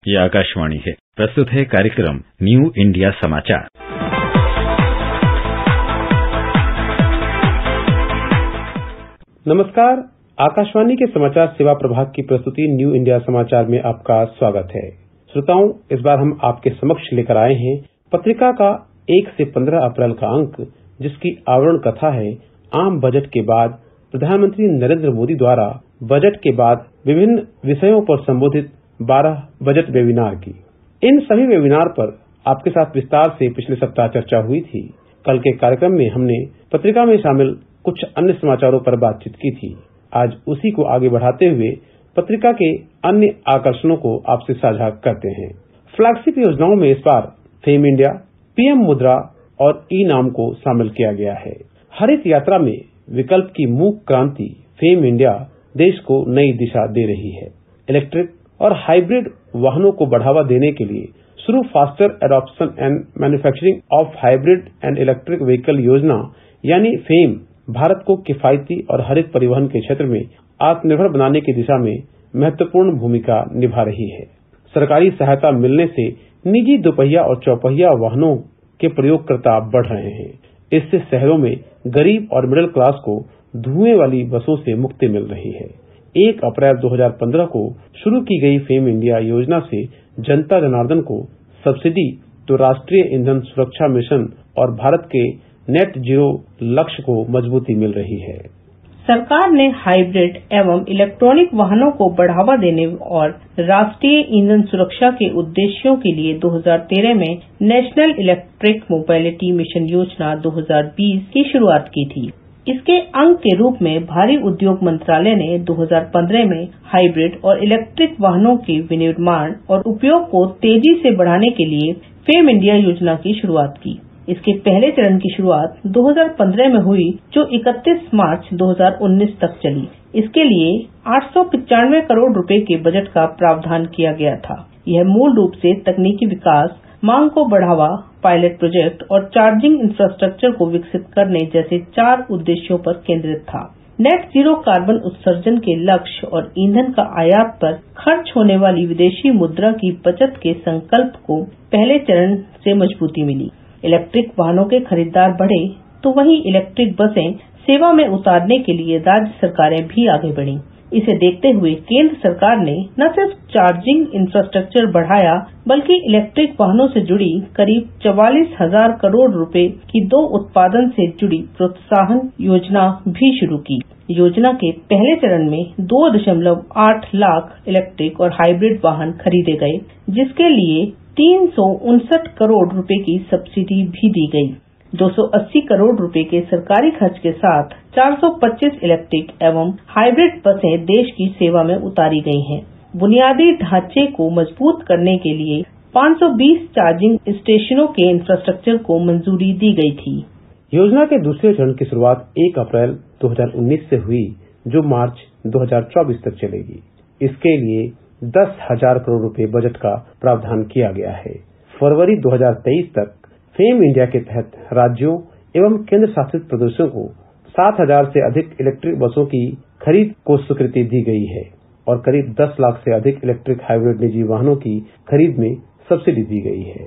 ये आकाशवाणी है। प्रस्तुत है कार्यक्रम न्यू इंडिया समाचार। नमस्कार, आकाशवाणी के समाचार सेवा प्रभाग की प्रस्तुति न्यू इंडिया समाचार में आपका स्वागत है। श्रोताओं, इस बार हम आपके समक्ष लेकर आए हैं पत्रिका का 1 से 15 अप्रैल का अंक, जिसकी आवरण कथा है आम बजट के बाद प्रधानमंत्री नरेंद्र मोदी द्वारा बजट के बाद विभिन्न विषयों पर संबोधित 12 बजट वेबिनार की। इन सभी वेबिनार पर आपके साथ विस्तार से पिछले सप्ताह चर्चा हुई थी। कल के कार्यक्रम में हमने पत्रिका में शामिल कुछ अन्य समाचारों पर बातचीत की थी। आज उसी को आगे बढ़ाते हुए पत्रिका के अन्य आकर्षणों को आपसे साझा करते हैं। फ्लैगशिप योजनाओं में इस बार फेम इंडिया, पीएम मुद्रा और ई-नाम को शामिल किया गया है। हरित यात्रा में विकल्प की मूक क्रांति फेम इंडिया देश को नई दिशा दे रही है। इलेक्ट्रिक और हाइब्रिड वाहनों को बढ़ावा देने के लिए शुरू faster adoption and manufacturing of hybrid and electric vehicle योजना यानी फेम भारत को किफायती और हरित परिवहन के क्षेत्र में आत्मनिर्भर बनाने की दिशा में महत्वपूर्ण भूमिका निभा रही है। सरकारी सहायता मिलने से निजी दोपहिया और चौपहिया वाहनों के प्रयोगकर्ता बढ़ रहे हैं। इससे शहरों में गरीब और मिडिल क्लास को धुएं वाली बसों से मुक्ति मिल रही है। 1 अप्रैल 2015 को शुरू की गई फेम इंडिया योजना से जनता जनार्दन को सब्सिडी तो राष्ट्रीय ईंधन सुरक्षा मिशन और भारत के नेट जीरो लक्ष्य को मजबूती मिल रही है। सरकार ने हाइब्रिड एवं इलेक्ट्रॉनिक वाहनों को बढ़ावा देने और राष्ट्रीय ईंधन सुरक्षा के उद्देश्यों के लिए 2013 में नेशनल इलेक्ट्रिक मोबिलिटी मिशन योजना 2020 की शुरुआत की थी। इसके अंग के रूप में भारी उद्योग मंत्रालय ने 2015 में हाइब्रिड और इलेक्ट्रिक वाहनों के विनिर्माण और उपयोग को तेजी से बढ़ाने के लिए फेम इंडिया योजना की शुरुआत की। इसके पहले चरण की शुरुआत 2015 में हुई, जो 31 मार्च 2019 तक चली। इसके लिए 895 करोड़ रुपए के बजट का प्रावधान किया गया था। यह मूल रूप से तकनीकी विकास, मांग को बढ़ावा, पायलट प्रोजेक्ट और चार्जिंग इंफ्रास्ट्रक्चर को विकसित करने जैसे 4 उद्देश्यों पर केंद्रित था। नेट जीरो कार्बन उत्सर्जन के लक्ष्य और ईंधन का आयात पर खर्च होने वाली विदेशी मुद्रा की बचत के संकल्प को पहले चरण से मजबूती मिली। इलेक्ट्रिक वाहनों के खरीदार बढ़े तो वहीं इलेक्ट्रिक बसें सेवा में उतारने के लिए राज्य सरकारें भी आगे बढ़ी। इसे देखते हुए केंद्र सरकार ने न सिर्फ चार्जिंग इंफ्रास्ट्रक्चर बढ़ाया, बल्कि इलेक्ट्रिक वाहनों से जुड़ी करीब 44,000 करोड़ रुपए की 2 उत्पादन से जुड़ी प्रोत्साहन योजना भी शुरू की। योजना के पहले चरण में 2.8 लाख इलेक्ट्रिक और हाइब्रिड वाहन खरीदे गए, जिसके लिए 359 करोड़ रुपए की सब्सिडी भी दी गई। 280 करोड़ रुपए के सरकारी खर्च के साथ 425 इलेक्ट्रिक एवं हाइब्रिड बसें देश की सेवा में उतारी गई हैं। बुनियादी ढांचे को मजबूत करने के लिए 520 चार्जिंग स्टेशनों के इंफ्रास्ट्रक्चर को मंजूरी दी गई थी। योजना के दूसरे चरण की शुरुआत 1 अप्रैल 2019 से हुई, जो मार्च 2024 तक चलेगी। इसके लिए 10,000 करोड़ रुपए बजट का प्रावधान किया गया है। फरवरी 2023 तक फेम इंडिया के तहत राज्यों एवं केंद्र शासित प्रदेशों को 7,000 से अधिक इलेक्ट्रिक बसों की खरीद को स्वीकृति दी गई है और करीब 10 लाख से अधिक इलेक्ट्रिक हाइब्रिड निजी वाहनों की खरीद में सब्सिडी दी गई है।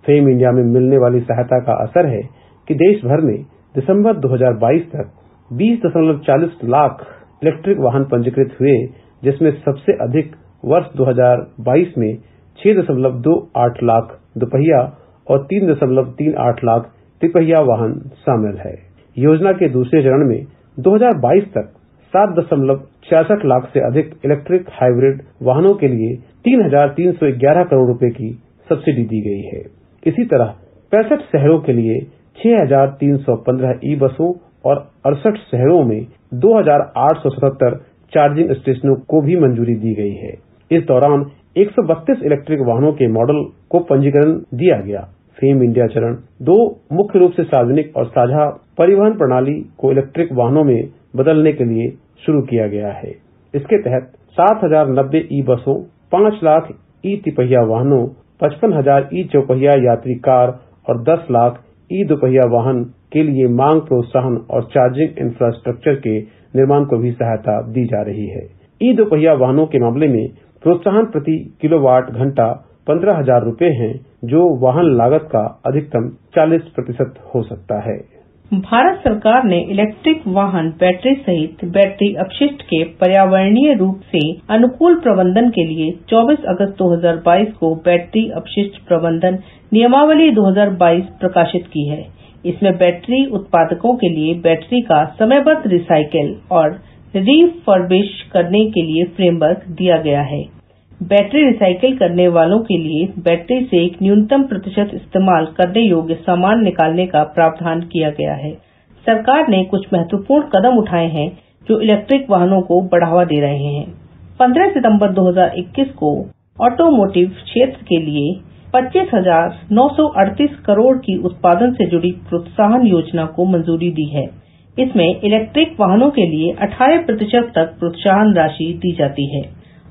फेम इंडिया में मिलने वाली सहायता का असर है कि देश भर में दिसंबर 2022 तक 20.40 लाख इलेक्ट्रिक वाहन पंजीकृत हुए, जिसमें सबसे अधिक वर्ष 2022 में 6.28 लाख दोपहिया और 3.38 लाख तिपहिया वाहन शामिल है। योजना के दूसरे चरण में 2022 तक 7.66 लाख से अधिक इलेक्ट्रिक हाइब्रिड वाहनों के लिए 3,311 करोड़ रुपए की सब्सिडी दी गई है। इसी तरह 65 शहरों के लिए 6,315 ई बसों और 68 शहरों में 2,877 चार्जिंग स्टेशनों को भी मंजूरी दी गई है। इस दौरान 132 इलेक्ट्रिक वाहनों के मॉडल को पंजीकरण दिया गया। फेम इंडिया चरण 2 मुख्य रूप से सार्वजनिक और साझा परिवहन प्रणाली को इलेक्ट्रिक वाहनों में बदलने के लिए शुरू किया गया है। इसके तहत 7,090 ई बसों, 5 लाख ई तिपहिया वाहनों, 55,000 ई चौपहिया यात्री कार और 10 लाख ई दोपहिया वाहन के लिए मांग प्रोत्साहन और चार्जिंग इंफ्रास्ट्रक्चर के निर्माण को भी सहायता दी जा रही है। ई दोपहिया वाहनों के मामले में प्रोत्साहन प्रति किलोवाट घंटा 15,000 रुपए है, जो वाहन लागत का अधिकतम 40% हो सकता है। भारत सरकार ने इलेक्ट्रिक वाहन बैटरी सहित बैटरी अपशिष्ट के पर्यावरणीय रूप से अनुकूल प्रबंधन के लिए 24 अगस्त 2022 को बैटरी अपशिष्ट प्रबंधन नियमावली 2022 प्रकाशित की है। इसमें बैटरी उत्पादकों के लिए बैटरी का समयबद्ध रिसाइकिल और रिफर्बिश करने के लिए फ्रेमवर्क दिया गया है। बैटरी रिसाइकिल करने वालों के लिए बैटरी से एक न्यूनतम प्रतिशत इस्तेमाल करने योग्य सामान निकालने का प्रावधान किया गया है। सरकार ने कुछ महत्वपूर्ण कदम उठाए हैं जो इलेक्ट्रिक वाहनों को बढ़ावा दे रहे हैं। 15 सितंबर 2021 को ऑटोमोटिव क्षेत्र के लिए 25,938 करोड़ की उत्पादन से जुड़ी प्रोत्साहन योजना को मंजूरी दी है। इसमें इलेक्ट्रिक वाहनों के लिए 18% तक प्रोत्साहन राशि दी जाती है।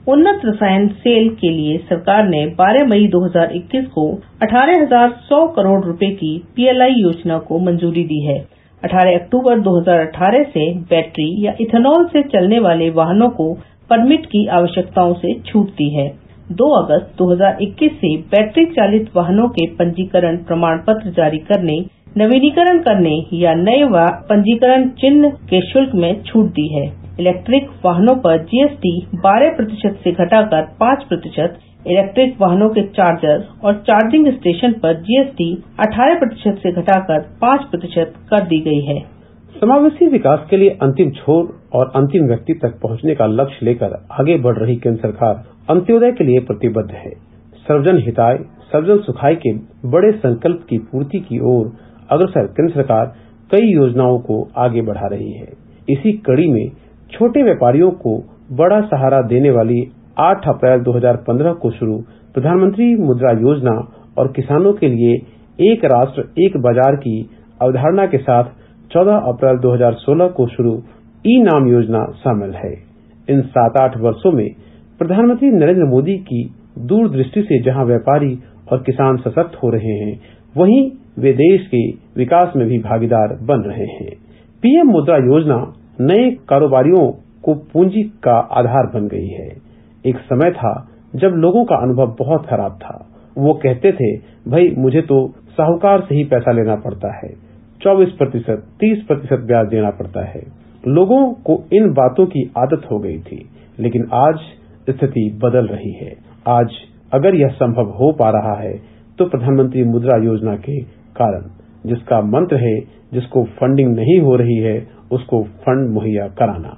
उन्नत रसायन सेल के लिए सरकार ने 12 मई 2021 को 18,100 करोड़ रुपए की PLI योजना को मंजूरी दी है। 18 अक्टूबर 2018 से बैटरी या इथेनॉल से चलने वाले वाहनों को परमिट की आवश्यकताओं से छूट दी है। 2 अगस्त 2021 से बैटरी चालित वाहनों के पंजीकरण प्रमाण पत्र जारी करने, नवीनीकरण करने या नए पंजीकरण चिन्ह के शुल्क में छूट दी है। इलेक्ट्रिक वाहनों पर GST 12% से घटाकर 5%, इलेक्ट्रिक वाहनों के चार्जर और चार्जिंग स्टेशन पर GST 18% से घटाकर 5% कर दी गई है। समावेशी विकास के लिए अंतिम छोर और अंतिम व्यक्ति तक पहुंचने का लक्ष्य लेकर आगे बढ़ रही केंद्र सरकार अंत्योदय के लिए प्रतिबद्ध है। सर्वजन हिताय सर्वजन सुखाय के बड़े संकल्प की पूर्ति की ओर अग्रसर केंद्र सरकार कई योजनाओं को आगे बढ़ा रही है। इसी कड़ी में छोटे व्यापारियों को बड़ा सहारा देने वाली 8 अप्रैल 2015 को शुरू प्रधानमंत्री मुद्रा योजना और किसानों के लिए एक राष्ट्र एक बाजार की अवधारणा के साथ 14 अप्रैल 2016 को शुरू ई-नाम योजना शामिल है। इन 7-8 वर्षों में प्रधानमंत्री नरेंद्र मोदी की दूरदृष्टि से जहां व्यापारी और किसान सशक्त हो रहे हैं, वहीं वे देश के विकास में भी भागीदार बन रहे हैं। पीएम मुद्रा योजना नए कारोबारियों को पूंजी का आधार बन गई है। एक समय था जब लोगों का अनुभव बहुत खराब था। वो कहते थे, भाई मुझे तो साहूकार से ही पैसा लेना पड़ता है, 24%, 30% ब्याज देना पड़ता है। लोगों को इन बातों की आदत हो गई थी, लेकिन आज स्थिति बदल रही है। आज अगर यह संभव हो पा रहा है तो प्रधानमंत्री मुद्रा योजना के कारण, जिसका मंत्र है जिसको फंडिंग नहीं हो रही है उसको फंड मुहैया कराना।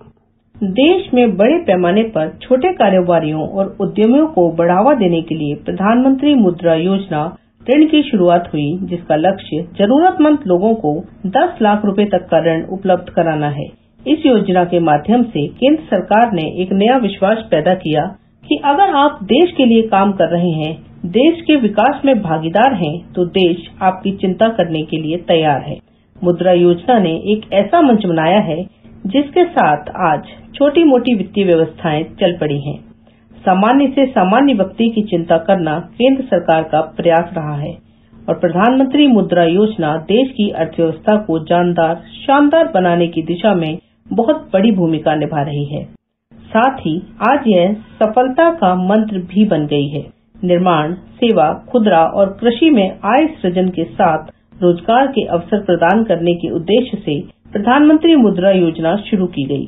देश में बड़े पैमाने पर छोटे कारोबारियों और उद्यमियों को बढ़ावा देने के लिए प्रधानमंत्री मुद्रा योजना ऋण की शुरुआत हुई, जिसका लक्ष्य जरूरतमंद लोगों को 10 लाख रुपए तक का ऋण उपलब्ध कराना है। इस योजना के माध्यम से केंद्र सरकार ने एक नया विश्वास पैदा किया कि अगर आप देश के लिए काम कर रहे हैं, देश के विकास में भागीदार हैं, तो देश आपकी चिंता करने के लिए तैयार है। मुद्रा योजना ने एक ऐसा मंच बनाया है जिसके साथ आज छोटी मोटी वित्तीय व्यवस्थाएं चल पड़ी हैं। सामान्य से सामान्य व्यक्ति की चिंता करना केंद्र सरकार का प्रयास रहा है और प्रधानमंत्री मुद्रा योजना देश की अर्थव्यवस्था को शानदार बनाने की दिशा में बहुत बड़ी भूमिका निभा रही है। साथ ही आज यह सफलता का मंत्र भी बन गई है। निर्माण, सेवा, खुदरा और कृषि में आय सृजन के साथ रोजगार के अवसर प्रदान करने के उद्देश्य से प्रधानमंत्री मुद्रा योजना शुरू की गई।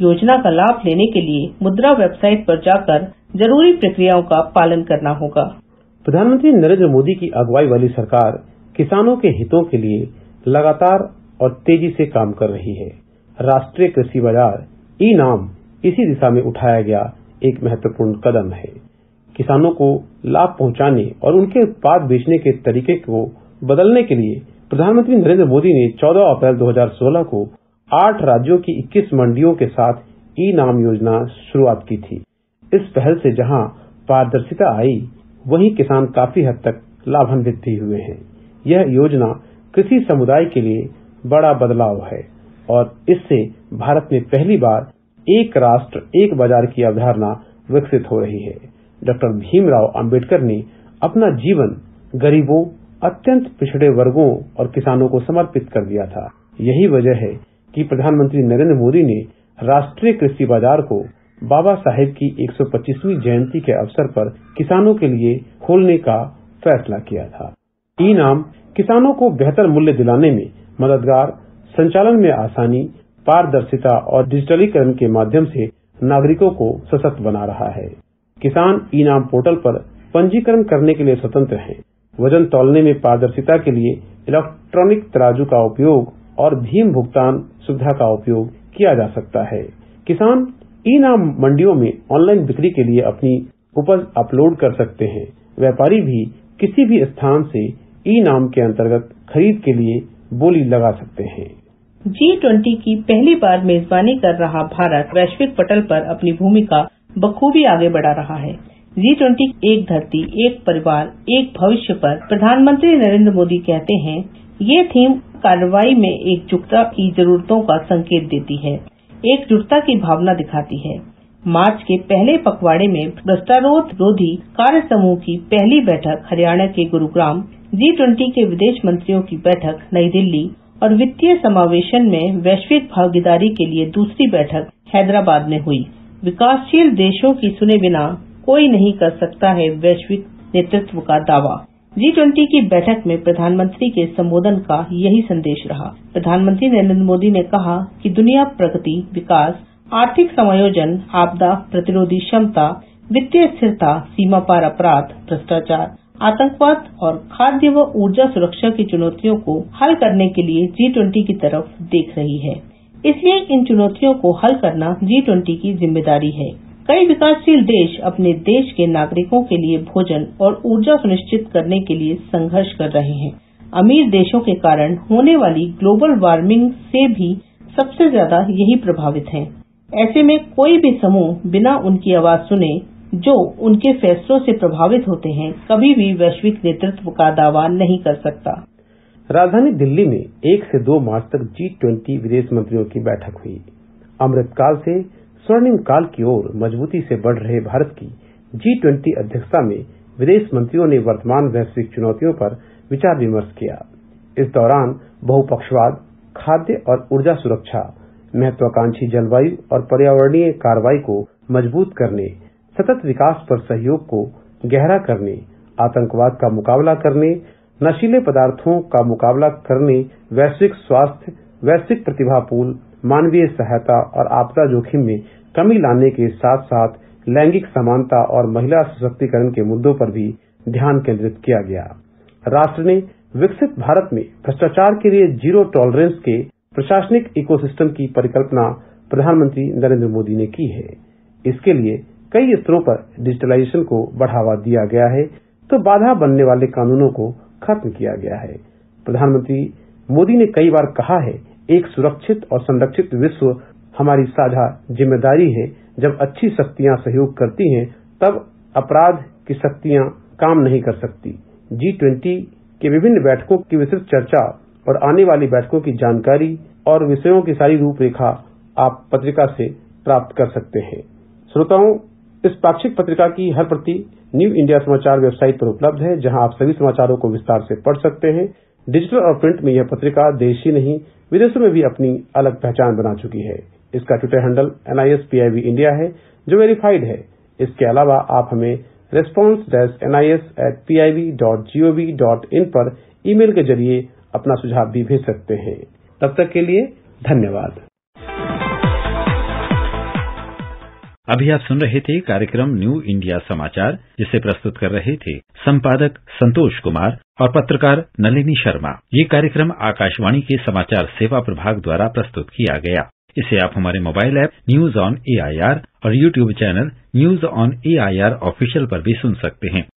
योजना का लाभ लेने के लिए मुद्रा वेबसाइट पर जाकर जरूरी प्रक्रियाओं का पालन करना होगा। प्रधानमंत्री नरेंद्र मोदी की अगुवाई वाली सरकार किसानों के हितों के लिए लगातार और तेजी से काम कर रही है। राष्ट्रीय कृषि बाजार ई-नाम इसी दिशा में उठाया गया एक महत्वपूर्ण कदम है। किसानों को लाभ पहुंचाने और उनके उत्पाद बेचने के तरीके को बदलने के लिए प्रधानमंत्री नरेंद्र मोदी ने 14 अप्रैल 2016 को 8 राज्यों की 21 मंडियों के साथ ई-नाम योजना शुरुआत की थी। इस पहल से जहां पारदर्शिता आई, वहीं किसान काफी हद तक लाभान्वित भी हुए हैं। यह योजना कृषि समुदाय के लिए बड़ा बदलाव है और इससे भारत में पहली बार एक राष्ट्र एक बाजार की अवधारणा विकसित हो रही है। डॉक्टर भीमराव अंबेडकर ने अपना जीवन गरीबों, अत्यंत पिछड़े वर्गों और किसानों को समर्पित कर दिया था। यही वजह है कि प्रधानमंत्री नरेंद्र मोदी ने राष्ट्रीय कृषि बाजार को बाबा साहेब की 125वीं जयंती के अवसर पर किसानों के लिए खोलने का फैसला किया था। ई-नाम किसानों को बेहतर मूल्य दिलाने में मददगार, संचालन में आसानी, पारदर्शिता और डिजिटलीकरण के माध्यम से नागरिकों को सशक्त बना रहा है। किसान ई-नाम पोर्टल पर पंजीकरण करने के लिए स्वतंत्र हैं। वजन तौलने में पारदर्शिता के लिए इलेक्ट्रॉनिक तराजू का उपयोग और भीम भुगतान सुविधा का उपयोग किया जा सकता है। किसान ई-नाम मंडियों में ऑनलाइन बिक्री के लिए अपनी उपज अपलोड कर सकते हैं। व्यापारी भी किसी भी स्थान से ई-नाम के अंतर्गत खरीद के लिए बोली लगा सकते हैं। G20 की पहली बार मेजबानी कर रहा भारत वैश्विक पटल पर अपनी भूमिका बखूबी आगे बढ़ा रहा है। G20 एक धरती, एक परिवार, एक भविष्य पर प्रधानमंत्री नरेंद्र मोदी कहते हैं, ये थीम कार्रवाई में एकजुटता की जरूरतों का संकेत देती है, एकजुटता की भावना दिखाती है। मार्च के पहले पखवाड़े में भ्रष्टाचार रोधी कार्य समूह की पहली बैठक हरियाणा के गुरुग्राम, G20 के विदेश मंत्रियों की बैठक नई दिल्ली और वित्तीय समावेशन में वैश्विक भागीदारी के लिए दूसरी बैठक हैदराबाद में हुई। विकासशील देशों की सुने बिना कोई नहीं कर सकता है वैश्विक नेतृत्व का दावा। G20 की बैठक में प्रधानमंत्री के संबोधन का यही संदेश रहा। प्रधानमंत्री नरेंद्र मोदी ने कहा कि दुनिया प्रगति, विकास, आर्थिक समायोजन, आपदा प्रतिरोधी क्षमता, वित्तीय स्थिरता, सीमा पार अपराध, भ्रष्टाचार, आतंकवाद और खाद्य व ऊर्जा सुरक्षा की चुनौतियों को हल करने के लिए G20 की तरफ देख रही है। इसलिए इन चुनौतियों को हल करना G20 की जिम्मेदारी है। कई विकासशील देश अपने देश के नागरिकों के लिए भोजन और ऊर्जा सुनिश्चित करने के लिए संघर्ष कर रहे हैं। अमीर देशों के कारण होने वाली ग्लोबल वार्मिंग से भी सबसे ज्यादा यही प्रभावित हैं। ऐसे में कोई भी समूह बिना उनकी आवाज सुने, जो उनके फैसलों से प्रभावित होते हैं, कभी भी वैश्विक नेतृत्व का दावा नहीं कर सकता। राजधानी दिल्ली में 1 से 2 मार्च तक G20 विदेश मंत्रियों की बैठक हुई। अमृतकाल से स्वर्णिम काल की ओर मजबूती से बढ़ रहे भारत की G20 अध्यक्षता में विदेश मंत्रियों ने वर्तमान वैश्विक चुनौतियों पर विचार विमर्श किया। इस दौरान बहुपक्षवाद, खाद्य और ऊर्जा सुरक्षा, महत्वाकांक्षी जलवायु और पर्यावरणीय कार्रवाई को मजबूत करने, सतत विकास पर सहयोग को गहरा करने, आतंकवाद का मुकाबला करने, नशीले पदार्थों का मुकाबला करने, वैश्विक स्वास्थ्य, वैश्विक प्रतिभा पूल, मानवीय सहायता और आपदा जोखिम में कमी लाने के साथ साथ लैंगिक समानता और महिला सशक्तिकरण के मुद्दों पर भी ध्यान केंद्रित किया गया। राष्ट्र ने विकसित भारत में भ्रष्टाचार के लिए जीरो टॉलरेंस के प्रशासनिक इकोसिस्टम की परिकल्पना प्रधानमंत्री नरेंद्र मोदी ने की है। इसके लिए कई स्तरों पर डिजिटलाइजेशन को बढ़ावा दिया गया है, तो बाधा बनने वाले कानूनों को खत्म किया गया है। प्रधानमंत्री मोदी ने कई बार कहा है, एक सुरक्षित और संरक्षित विश्व हमारी साझा जिम्मेदारी है। जब अच्छी शक्तियां सहयोग करती हैं, तब अपराध की शक्तियां काम नहीं कर सकती। G20 के विभिन्न बैठकों की विस्तृत चर्चा और आने वाली बैठकों की जानकारी और विषयों की सारी रूपरेखा आप पत्रिका से प्राप्त कर सकते हैं। श्रोताओं, इस पाक्षिक पत्रिका की हर प्रति न्यू इंडिया समाचार वेबसाइट पर उपलब्ध है, जहां आप सभी समाचारों को विस्तार से पढ़ सकते हैं। डिजिटल और प्रिंट में यह पत्रिका देश ही नहीं, विदेशों में भी अपनी अलग पहचान बना चुकी है। इसका ट्विटर हैंडल NISPIB इंडिया है, जो वेरीफाइड है। इसके अलावा आप हमें response-nis@pib.gov.in पर ईमेल के जरिए अपना सुझाव भी भेज सकते हैं। तब तक के लिए धन्यवाद। अभी आप सुन रहे थे कार्यक्रम न्यू इंडिया समाचार, जिसे प्रस्तुत कर रहे थे संपादक संतोष कुमार और पत्रकार नलिनी शर्मा। ये कार्यक्रम आकाशवाणी के समाचार सेवा प्रभाग द्वारा प्रस्तुत किया गया। इसे आप हमारे mobile app news on AIR और YouTube channel news on AIR official पर भी सुन सकते हैं।